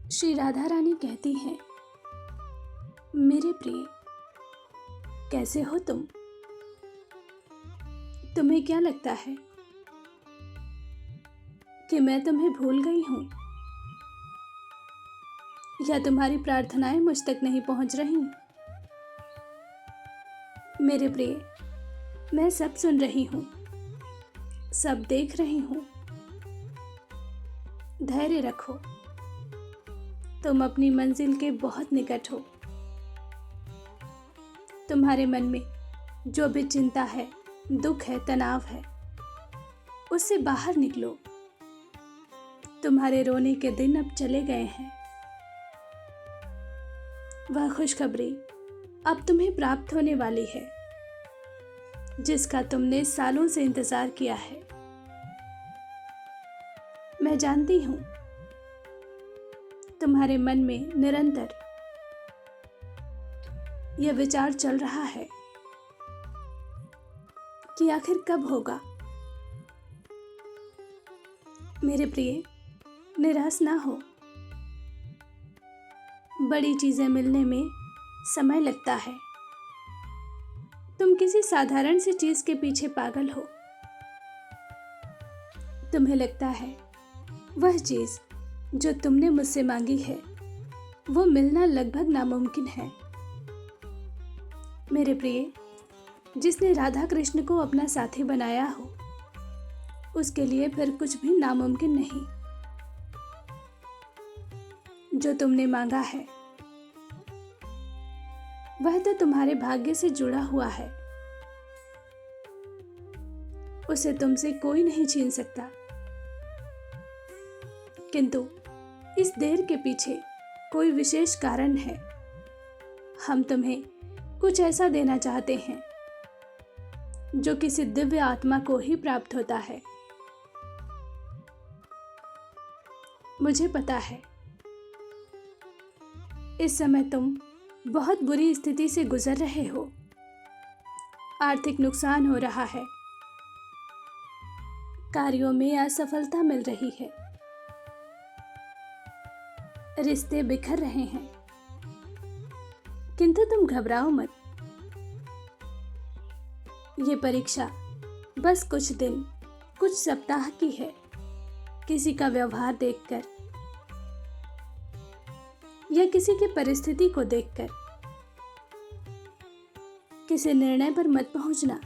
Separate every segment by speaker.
Speaker 1: श्री राधा रानी कहती हैं, मेरे प्रिय, कैसे हो तुम? तुम्हें क्या लगता है कि मैं तुम्हें भूल गई हूँ, या तुम्हारी प्रार्थनाएं मुझ तक नहीं पहुंच रही? मेरे प्रिय, मैं सब सुन रही हूँ, सब देख रही हूँ। धैर्य रखो, तुम अपनी मंजिल के बहुत निकट हो। तुम्हारे मन में जो भी चिंता है, दुख है, तनाव है, उससे बाहर निकलो। तुम्हारे रोने के दिन अब चले गए हैं। वह खुशखबरी अब तुम्हें प्राप्त होने वाली है, जिसका तुमने सालों से इंतजार किया है। मैं जानती हूं, तुम्हारे मन में निरंतर यह विचार चल रहा है कि आखिर कब होगा। मेरे प्रिय, निराश ना हो। बड़ी चीजें मिलने में समय लगता है। तुम किसी साधारण सी चीज के पीछे पागल हो। तुम्हें लगता है वह चीज जो तुमने मुझसे मांगी है, वो मिलना लगभग नामुमकिन है। मेरे प्रिय, जिसने राधा कृष्ण को अपना साथी बनाया हो, उसके लिए फिर कुछ भी नामुमकिन नहीं। जो तुमने मांगा है वह तो तुम्हारे भाग्य से जुड़ा हुआ है। उसे तुमसे कोई नहीं छीन सकता। किंतु इस देर के पीछे कोई विशेष कारण है। हम तुम्हें कुछ ऐसा देना चाहते हैं जो किसी दिव्य आत्मा को ही प्राप्त होता है। मुझे पता है इस समय तुम बहुत बुरी स्थिति से गुजर रहे हो। आर्थिक नुकसान हो रहा है, कार्यों में असफलता मिल रही है, रिश्ते बिखर रहे हैं। किंतु तुम घबराओ मत। ये परीक्षा बस कुछ दिन, कुछ सप्ताह की है। किसी का व्यवहार देखकर या किसी की परिस्थिति को देखकर किसी निर्णय पर मत पहुंचना।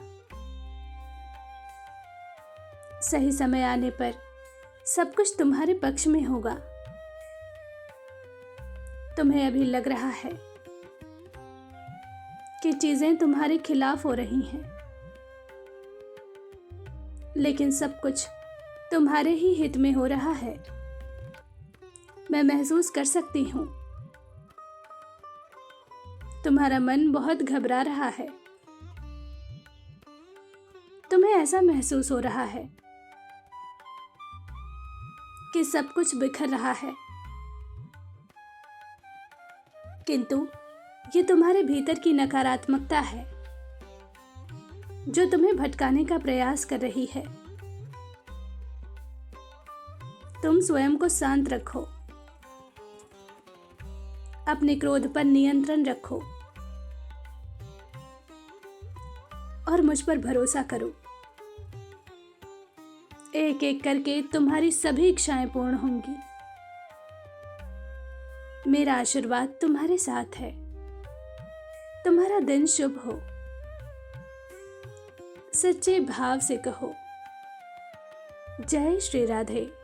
Speaker 1: सही समय आने पर सब कुछ तुम्हारे पक्ष में होगा। तुम्हें अभी लग रहा है कि चीजें तुम्हारे खिलाफ हो रही हैं, लेकिन सब कुछ तुम्हारे ही हित में हो रहा है। मैं महसूस कर सकती हूं, तुम्हारा मन बहुत घबरा रहा है। तुम्हें ऐसा महसूस हो रहा है कि सब कुछ बिखर रहा है, किंतु ये तुम्हारे भीतर की नकारात्मकता है जो तुम्हें भटकाने का प्रयास कर रही है। तुम स्वयं को शांत रखो, अपने क्रोध पर नियंत्रण रखो और मुझ पर भरोसा करो। एक एक करके तुम्हारी सभी इच्छाएं पूर्ण होंगी। मेरा आशीर्वाद तुम्हारे साथ है। तुम्हारा दिन शुभ हो। सच्चे भाव से कहो, जय श्री राधे।